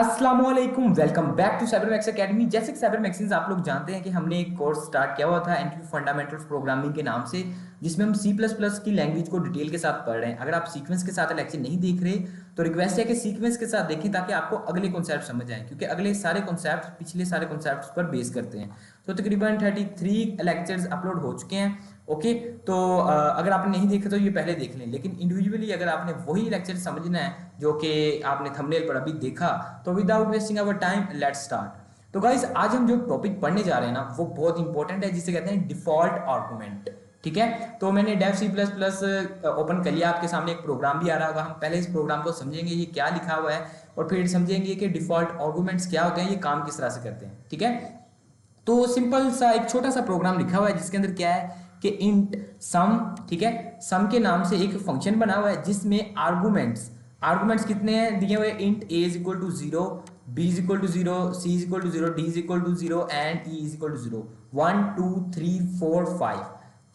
अस्सलामुअलैकुम, welcome back to साइबरमैक्स academy. जैसे कि साइबरमैक्स आप लोग जानते हैं कि हमने एक कोर्स स्टार्ट किया हुआ था एंट्री फंडामेंटल्स प्रोग्रामिंग के नाम से, जिसमें हम सी प्लस प्लस की लैंग्वेज को डिटेल के साथ पढ़ रहे हैं। अगर आप सीक्वेंस के साथ लेक्चर नहीं देख रहे तो रिक्वेस्ट है कि सीक्वेंस के साथ देखें ताकि आपको अगले कॉन्सेप्ट समझ आए, क्योंकि अगले सारे कॉन्सेप्ट पिछले सारे कॉन्सेप्ट पर बेस करते हैं। तो तकरीबन 33 लेक्चर्स अपलोड हो चुके हैं। ओके, तो अगर आपने नहीं देखा तो ये पहले देख लें, लेकिन इंडिविजुअली अगर आपने वही लेक्चर समझना है जो कि आपने थंबनेल पर अभी देखा, तो without wasting our time let's start. तो गाइस, आज हम जो टॉपिक पढ़ने जा रहे हैं ना, वो बहुत इंपॉर्टेंट है, जिसे कहते हैं डिफॉल्ट आर्गुमेंट। ठीक है, तो मैंने Dev C plus plus open कर लिया, आपके सामने एक प्रोग्राम भी आ रहा होगा। हम पहले इस प्रोग्राम को समझेंगे ये क्या लिखा हुआ है, और फिर समझेंगे कि डिफॉल्ट आर्गुमेंट्स क्या होते हैं, ये काम किस तरह से करते हैं। ठीक है, तो सिंपल सा एक छोटा सा प्रोग्राम लिखा हुआ है जिसके अंदर क्या है कि इंट सम, ठीक है, सम के नाम से एक फंक्शन बना हुआ है जिसमें आर्गुमेंट्स कितने हैं दिए हुए, int a is equal to 0, b is equal to 0, c is equal to 0, d is equal to 0 and e is equal to 0, 1 2 3 4 5।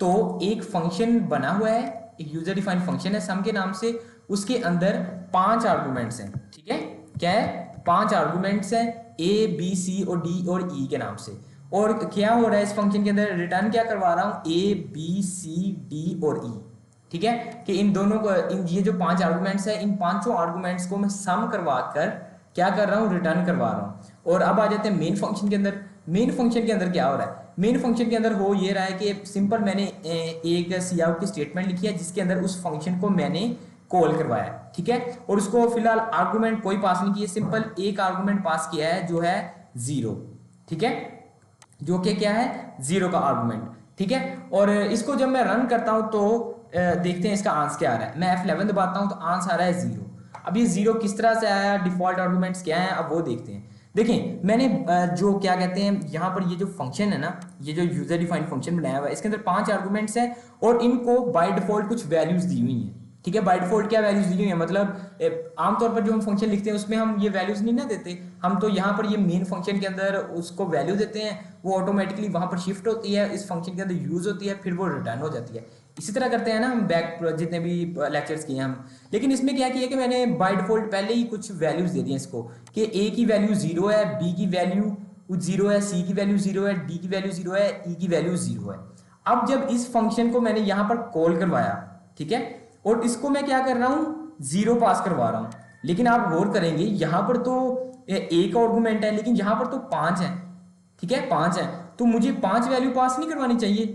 तो एक फंक्शन बना हुआ है, एक यूजर डिफाइंड फंक्शन है सम के नाम से, उसके अंदर 5 आर्गुमेंट्स हैं। ठीक है, क्या है, 5 आर्गुमेंट्स हैं a b c और d और e के नाम से। और क्या हो रहा है इस फंक्शन के अंदर, रिटर्न क्या करवा रहा हूं, a b c d और e। ठीक है, कि इन दोनों को, इन ये जो 5 आर्गुमेंट्स है, इन पांचों आर्गुमेंट्स को मैं सम करवा कर क्या कर रहा हूं, रिटर्न करवा रहा हूं। और अब आ जाते हैं मेन फंक्शन के अंदर। मेन फंक्शन के अंदर क्या हो रहा है, मेन फंक्शन के अंदर हो ये रहा है कि सिंपल मैंने एक सी आउट की स्टेटमेंट लिखी है जिसके अंदर उस फंक्शन को मैंने कॉल करवाया। ठीक है, और उसको फिलहाल आर्गुमेंट कोई पास नहीं किया, सिंपल एक आर्गुमेंट पास किया है जो है 0। ठीक है, जो कि क्या है, 0 का आर्गुमेंट। ठीक है, और इसको जब मैं रन करता हूं तो देखते हैं इसका आंसर क्या आ रहा है। मैं F11 दबाता हूं तो आंसर आ रहा है 0। अब ये 0 किस तरह से आया, डिफॉल्ट आर्गुमेंट्स क्या है, अब वो देखते हैं। देखें, मैंने जो क्या कहते हैं यहाँ पर ये जो फंक्शन है ना, ये जो यूजर डिफाइंड फंक्शन बनाया हुआ है, इसके अंदर 5 आर्गुमेंट्स हैं और इनको बाय डिफॉल्ट कुछ वैल्यूज दी हुई हैं। ठीक है, बाय डिफॉल्ट क्या वैल्यूज दी हुई है, मतलब आमतौर पर जो हम फंक्शन लिखते हैं उसमें हम ये वैल्यूज नहीं ना देते, हम तो यहाँ पर ये मेन फंक्शन के अंदर उसको वैल्यू देते हैं, वो ऑटोमेटिकली वहां पर शिफ्ट होती है, इस फंक्शन के अंदर यूज होती है, फिर वो रिटर्न हो जाती है। इसी तरह करते हैं ना हम बैक जितने भी लेक्चर्स किए हम। लेकिन इसमें क्या किया कि मैंने बाय डिफॉल्ट पहले ही कुछ वैल्यूज दे दी इसको, कि ए की वैल्यू 0 है, बी की वैल्यू 0 है, सी की वैल्यू 0 है, डी की वैल्यू 0 है, ई की वैल्यू 0 है। अब जब इस फंक्शन को मैंने यहां पर कॉल करवाया, ठीक है, और इसको मैं क्या कर रहा हूं, 0 पास करवा रहा हूं। लेकिन आप गौर करेंगे यहां पर तो एक आर्गुमेंट है, लेकिन यहां पर तो 5 है। ठीक है, 5 है, तो मुझे 5 वैल्यू पास नहीं करवानी चाहिए,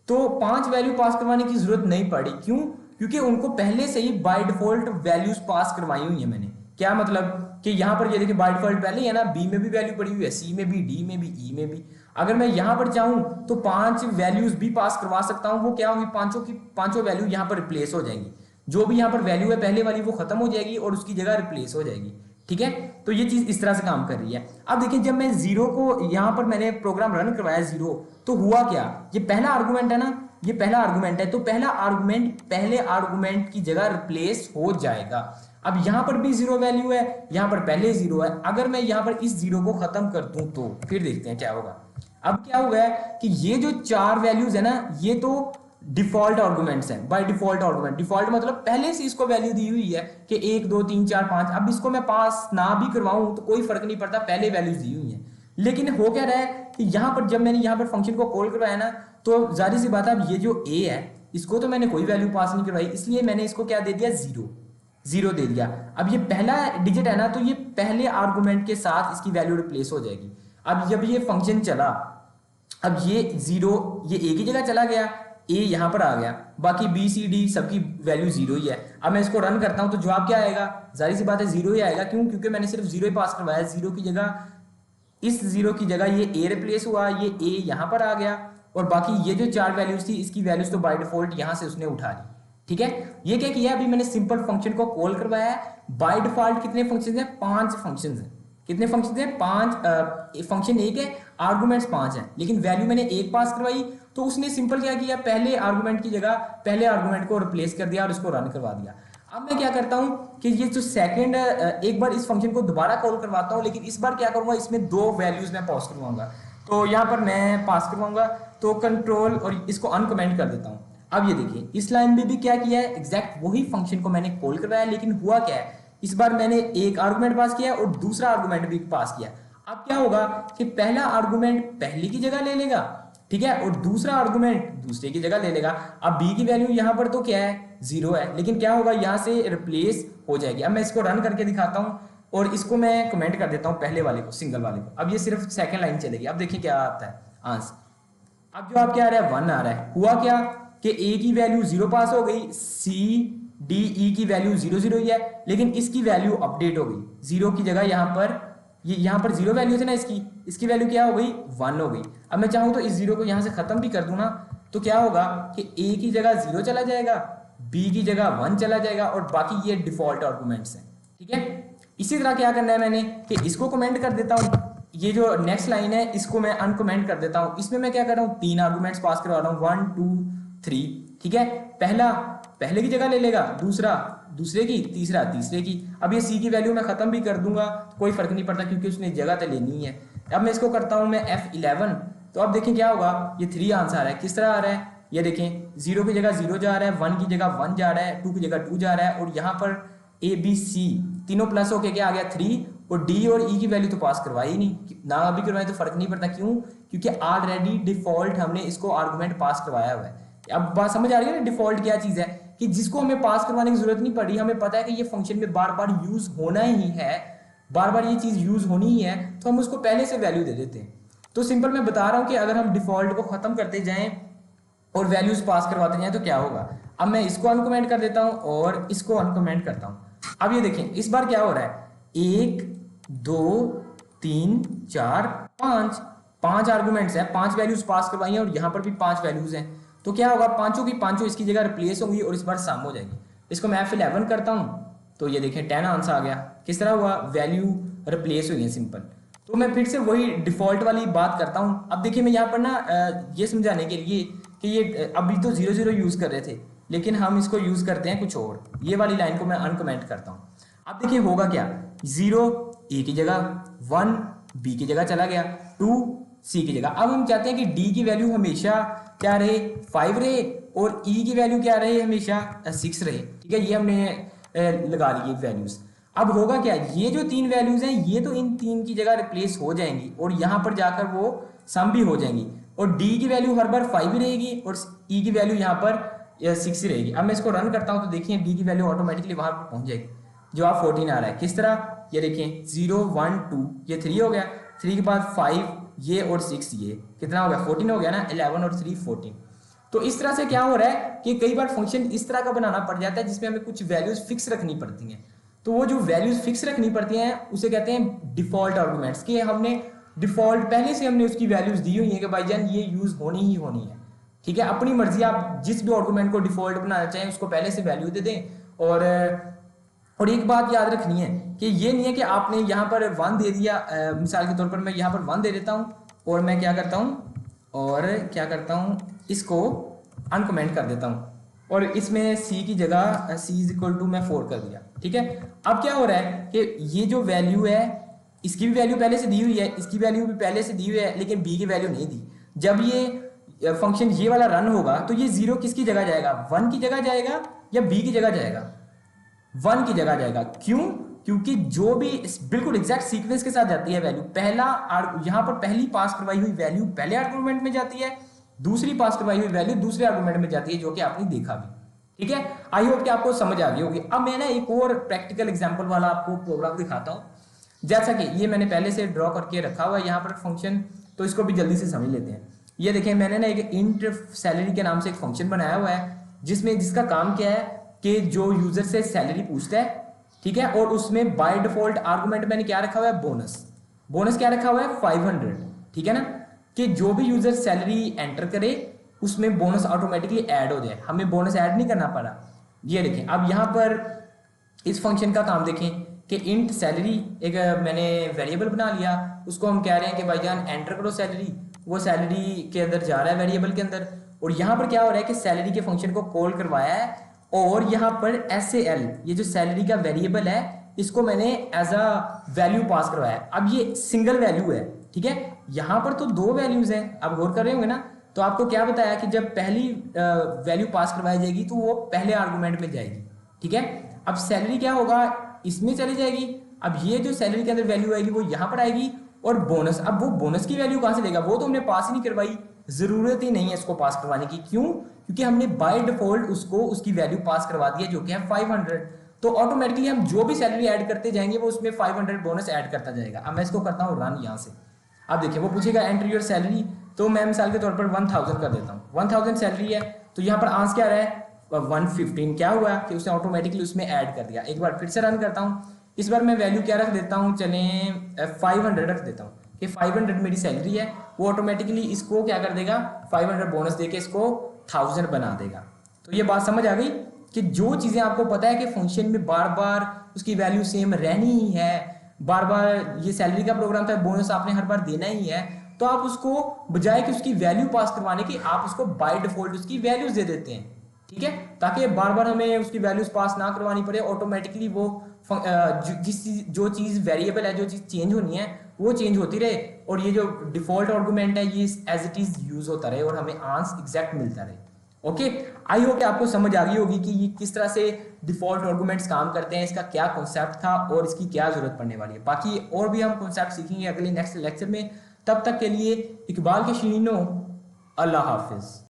तो 5 वैल्यू पास करवाने की जरूरत नहीं पड़ी। क्यों, क्योंकि उनको पहले से ही बाय डिफॉल्ट वैल्यूज पास करवाई हुई है मैंने। क्या मतलब कि यहां पर ये देखिए बाय डिफॉल्ट पहले ही है ना, बी में भी वैल्यू पड़ी हुई है, सी में भी, डी में भी, ई में भी। अगर मैं यहां पर चाहूं तो 5 वैल्यूज भी पास करवा सकता हूं। वो क्या होगी, पांचों की पांचों वैल्यू यहां पर रिप्लेस हो जाएंगी, जो भी यहां पर वैल्यू है पहले वाली वो खत्म हो जाएगी और उसकी जगह रिप्लेस हो जाएगी। ठीक है, तो ये चीज इस तरह से काम कर रही है। अब देखिए, जब मैं 0 को यहां पर मैंने प्रोग्राम रन करवाया 0, तो हुआ क्या, ये पहला आर्गुमेंट है ना, ये पहला आर्गुमेंट है, तो पहला आर्गुमेंट पहले आर्गुमेंट की जगह रिप्लेस हो जाएगा। अब यहां पर भी 0 वैल्यू है, यहां पर पहले 0 है। अगर मैं यहां पर इस 0 को खत्म कर दूं तो फिर देखते हैं क्या होगा। अब क्या हुआ है कि ये जो 4 वैल्यूज है ना, ये तो डिफॉल्ट आर्गुमेंट्स हैं, बाय डिफॉल्ट आर्गुमेंट। डिफॉल्ट मतलब पहले से इसको वैल्यू दी हुई है कि 1 2 3 4 5। अब इसको मैं पास ना भी करवाऊं तो कोई फर्क नहीं पड़ता, पहले वैल्यूज दी हुई है। लेकिन हो क्या रहा है कि यहां पर जब मैंने यहां पर फंक्शन को कॉल करवाया ना, तो जाहिर सी बात है, अब ये जो ए है इसको तो मैंने कोई वैल्यू पास नहीं करवाई, इसलिए मैंने इसको क्या दे दिया, 0 दे दिया। अब ये पहला डिजिट है ना, तो ये पहले आर्गुमेंट के साथ इसकी वैल्यू रिप्लेस हो जाएगी। अब जब ये फंक्शन चला, अब ये 0 ये ए की जगह चला गया, ए यहां पर आ गया, बाकी बी सी डी सबकी वैल्यू 0 ही है। अब मैं इसको रन करता हूं तो जवाब क्या आएगा, जाहिर सी बात है 0 ही आएगा। क्यों, क्योंकि मैंने सिर्फ 0 ही पास करवाया, 0 की जगह, इस 0 की जगह ये ए रिप्लेस हुआ, ये ए यहां पर आ गया, और बाकी ये जो 4 वैल्यूज थी इसकी वैल्यूज तो बाय डिफॉल्ट यहां से उसने उठा ली। ठीक है, ये क्या किया, अभी मैंने सिंपल फंक्शन को कॉल करवाया है। बाय डिफॉल्ट कितने फंक्शन है, 5 फंक्शन है। कितने फंक्शन है, 5। फंक्शन एक है, आर्गुमेंट्स 5 है, लेकिन वैल्यू मैंने 1 पास करवाई, तो उसने सिंपल क्या किया, पहले आर्गुमेंट की जगह पहले आर्गुमेंट को रिप्लेस कर दिया और उसको रन करवा दिया। अब मैं क्या करता हूं कि ये जो सेकंड, एक बार इस फंक्शन को दोबारा कॉल करवाता हूं, लेकिन इस बार क्या करूंगा, इसमें 2 वैल्यूज मैं पास करवाऊंगा। तो यहां पर मैं पास करवाऊंगा, तो कंट्रोल और इसको अनकमेंट कर देता हूं। अब ये देखिए, इस लाइन में भी क्या किया है, एग्जैक्ट वही फंक्शन को मैंने कॉल करवाया, लेकिन हुआ क्या है इस बार मैंने एक आर्गुमेंट पास किया और दूसरा आर्गुमेंट भी पास किया। अब क्या होगा कि पहला आर्गुमेंट पहले की जगह ले लेगा, ठीक है, और दूसरा आर्गुमेंट दूसरे की जगह ले लेगा। अब बी की वैल्यू यहां पर तो क्या है, 0 है, लेकिन क्या होगा यहां से रिप्लेस हो जाएगी। अब मैं इसको रन करके दिखाता हूं और इसको मैं कमेंट कर देता हूं पहले वाले को, सिंगल वाले को। अब ये सिर्फ सेकंड लाइन चलेगी। अब देखिए क्या आता है आंसर। अब जो आपके आ रहा है 1 आ रहा है। हुआ क्या कि ए की वैल्यू 0 पास हो गई, सी डी ई की वैल्यू 0 0 ही है, लेकिन इसकी वैल्यू अपडेट हो गई। 0 की जगह यहां पर ये यहां पर 0 वैल्यू थी ना, इसकी वैल्यू क्या हो गई, 1 हो गई। अब मैं चाहूं तो इस 0 को यहां से खत्म भी कर दूं ना, तो क्या होगा कि ए की जगह 0 चला जाएगा, बी की जगह 1 चला जाएगा और बाकी ये डिफॉल्ट आर्गुमेंट्स हैं, ठीक है। इसी तरह क्या करना है मैंने कि इसको कमेंट कर देता हूं, ये जो नेक्स्ट लाइन है इसको मैं अनकमेंट कर देता हूं। इसमें मैं क्या कर रहा हूं, 3 आर्गुमेंट्स पास करवा रहा हूं, 1 2 3, ठीक है। पहला पहले की जगह ले लेगा, दूसरा दूसरे की, तीसरा तीसरे की। अब ये सी की वैल्यू मैं खत्म भी कर दूंगा, कोई फर्क नहीं पड़ता क्योंकि उसने जगह तो लेनी है। अब मैं इसको करता हूं मैं F11, तो अब देखें क्या होगा, ये 3 आंसर आ रहा है। किस तरह आ रहा है, ये देखें 0 की जगह 0 जा रहा है, 1 की जगह 1 जा रहा है, 2 की जगह 2 जा रहा है, और यहाँ पर ए बी सी तीनों प्लस होके क्या आ गया 3, और डी और ई की वैल्यू तो पास करवाई ही नहीं ना, अभी करवाए तो फर्क नहीं पड़ता। क्यों, क्योंकि ऑलरेडी डिफॉल्ट हमने इसको आर्गुमेंट पास करवाया हुआ है। अब बात समझ आ रही है ना, डिफॉल्ट क्या चीज है कि जिसको हमें पास करवाने की जरूरत नहीं पड़ी, हमें पता है कि ये फंक्शन में बार बार यूज होना ही है, बार बार ये चीज यूज होनी ही है, तो हम उसको पहले से वैल्यू दे देते हैं। तो सिंपल मैं बता रहा हूं कि अगर हम डिफॉल्ट को खत्म करते जाएं और वैल्यूज पास करवाते जाएं तो क्या होगा। अब मैं इसको अनकमेंट कर देता हूं और इसको अनकमेंट करता हूं। अब ये देखें इस बार क्या हो रहा है, 1 2 3 4 5, 5 आर्गुमेंट्स हैं, 5 वैल्यूज पास करवाई हैं और यहां पर भी 5 वैल्यूज हैं। तो क्या होगा, पांचों की पांचों इसकी जगह रिप्लेस होंगी और इस बार सम हो जाएगी। इसको मैं F11 करता हूं तो ये देखें 10 आंसर आ गया। किस तरह हुआ, वैल्यू रिप्लेस हुई है, सिंपल। तो मैं फिर से वही डिफॉल्ट वाली बात करता हूं। अब देखिए मैं यहाँ पर ना ये समझाने के लिए कि ये अभी तो 0 0 यूज कर रहे थे, लेकिन हम इसको यूज करते हैं कुछ और। ये वाली लाइन को मैं अनकमेंट करता हूं। अब देखिए होगा क्या, 0 ए की जगह, 1 बी की जगह चला गया, 2 सी की जगह। अब हम चाहते हैं कि डी की वैल्यू हमेशा क्या रहे, 5 रहे, और ई की वैल्यू क्या रहे, हमेशा 6 रहे, ठीक है। ये हमने लगा ली वैल्यूज। अब होगा क्या, ये जो 3 वैल्यूज हैं ये तो इन 3 की जगह रिप्लेस हो जाएंगी और यहां पर जाकर वो सम भी हो जाएंगी, और डी की वैल्यू हर बार 5 ही रहेगी और ई की वैल्यू यहाँ पर 6 ही रहेगी। अब मैं इसको रन करता हूं तो देखिए डी की वैल्यू ऑटोमेटिकली वहां पर पहुंच जाएगी, जो आप 14 आ रहा है। किस तरह, ये देखिए 0 1 2, ये 3 हो गया, 3 के बाद 5 ये और 6, ये कितना हो गया, 14 हो गया ना, 11 और 3 14। तो इस तरह से क्या हो रहा है कि कई बार फंक्शन इस तरह का बनाना पड़ जाता है जिसमें हमें कुछ वैल्यूज फिक्स रखनी पड़ती हैं। तो वो जो वैल्यूज फिक्स रखनी पड़ती हैं उसे कहते हैं डिफॉल्ट आर्गुमेंट्स, कि हमने डिफॉल्ट पहले से हमने उसकी वैल्यूज दी हुई है कि भाईजान ये यूज होनी ही होनी है, ठीक है। अपनी मर्जी, आप जिस भी आर्गुमेंट को डिफॉल्ट बनाना चाहें उसको पहले से वैल्यू दे दें। और एक बात याद रखनी है कि ये नहीं है कि आपने यहाँ पर 1 दे दिया, मिसाल के तौर पर मैं यहाँ पर 1 दे देता हूँ और मैं क्या करता हूँ इसको अनकमेंट कर देता हूँ और इसमें c की जगह c = मैं 4 कर दिया, ठीक है। अब क्या हो रहा है कि ये जो वैल्यू है इसकी भी वैल्यू पहले से दी हुई है, इसकी वैल्यू भी पहले से दी हुई है, लेकिन b की वैल्यू नहीं दी। जब ये फंक्शन ये वाला रन होगा तो ये 0 किसकी जगह जाएगा, 1 की जगह जाएगा या b की जगह जाएगा, 1 की जगह जाएगा। क्यों, क्योंकि जो भी बिल्कुल एग्जैक्ट सीक्वेंस के साथ जाती है वैल्यू, यहां पर पहली पास करवाई हुई वैल्यू पहले आर्गुमेंट में जाती है, दूसरी पास करवाई हुई वैल्यू दूसरे आर्गुमेंट में जाती है, जो कि आपने देखा भी, ठीक है। आई होप कि आपको समझ आ गई होगी। अब मैं ना एक और प्रैक्टिकल एग्जांपल वाला आपको प्रोग्राम दिखाता हूं। जैसा कि ये मैंने पहले से ड्रॉ करके रखा हुआ है यहाँ पर फंक्शन, तो इसको भी जल्दी से समझ लेते हैं। ये देखें मैंने ना एक इंट सैलरी के नाम से एक फंक्शन बनाया हुआ है जिसका काम क्या है कि जो यूजर से सैलरी पूछता है, ठीक है, और उसमें बाय डिफॉल्ट आर्गुमेंट मैंने क्या रखा हुआ है, बोनस क्या रखा हुआ है 500, ठीक है ना, कि जो भी यूजर सैलरी एंटर करे उसमें बोनस ऑटोमेटिकली ऐड हो जाए, हमें बोनस ऐड नहीं करना पड़ा। ये देखें अब यहाँ पर इस फंक्शन का काम देखें कि इंट सैलरी एक मैंने वेरिएबल बना लिया, उसको हम कह रहे हैं कि भाईजान एंटर करो सैलरी, वो सैलरी के अंदर जा रहा है वेरिएबल के अंदर, और यहाँ पर क्या हो रहा है कि सैलरी के फंक्शन को कॉल करवाया है और यहाँ पर SAL ये जो सैलरी का वेरिएबल है इसको मैंने एज अ वैल्यू पास करवाया है। अब ये सिंगल वैल्यू है, ठीक है, यहाँ पर तो 2 वैल्यूज हैं, आप गौर कर रहे होंगे ना। तो आपको क्या बताया कि जब पहली वैल्यू पास करवाई जाएगी तो वो पहले आर्गुमेंट में जाएगी, ठीक है। अब सैलरी क्या होगा, इसमें चली जाएगी। अब ये जो सैलरी के अंदर वैल्यू आएगी वो यहाँ पर आएगी, और बोनस, अब वो बोनस की वैल्यू कहाँ से लेगा, वो तो हमने पास ही नहीं करवाई, जरूरत ही नहीं है इसको पास करवाने की। क्यों? क्योंकि हमने बाय डिफॉल्ट उसको उसकी वैल्यू पास करवा दी है जो कि है 500। तो ऑटोमेटिकली हम जो भी सैलरी ऐड करते जाएंगे वो उसमें 500 बोनस ऐड करता जाएगा। अब मैं इसको करता हूँ रन यहाँ से। अब देखिए वो पूछेगा एंटर योर सैलरी, तो मैं मिसाल के तौर पर 1000 कर देता हूँ। 1000 सैलरी है, तो यहाँ पर आंसर क्या रहा है 115। क्या हुआ कि उसने ऑटोमेटिकली उसमें ऐड कर दिया। एक बार फिर से रन करता हूँ, इस बार मैं वैल्यू क्या रख देता हूँ, चलें 500 रख देता हूँ कि 500 मेरी सैलरी है। वो ऑटोमेटिकली इसको क्या कर देगा, 500 बोनस देके इसको 1000 बना देगा। तो ये बात समझ आ गई कि जो चीज़ें आपको पता है कि फंक्शन में बार बार उसकी वैल्यू सेम रहनी ही है, बार बार ये सैलरी का प्रोग्राम था, बोनस आपने हर बार देना ही है, तो आप उसको बजाय कि उसकी वैल्यू पास करवाने की आप उसको बाय डिफॉल्ट उसकी वैल्यूज दे देते हैं। ठीक है, ताकि बार बार हमें उसकी वैल्यूज पास ना करवानी पड़े, ऑटोमेटिकली वो जो चीज़ वेरिएबल है, जो चीज़ चेंज होनी है वो चेंज होती रहे, और ये जो डिफॉल्ट आर्गुमेंट है ये एज इट इज यूज होता रहे और हमें आंसर एग्जैक्ट मिलता रहे। ओके, आई होप कि आपको समझ आ गई होगी कि ये किस तरह से डिफॉल्ट आर्गुमेंट्स काम करते हैं, इसका क्या कॉन्सेप्ट था और इसकी क्या जरूरत पड़ने वाली है। बाकी और भी हम कॉन्सेप्ट सीखेंगे अगले नेक्स्ट लेक्चर में। तब तक के लिए इकबाल के शीनो, अल्लाह हाफिज।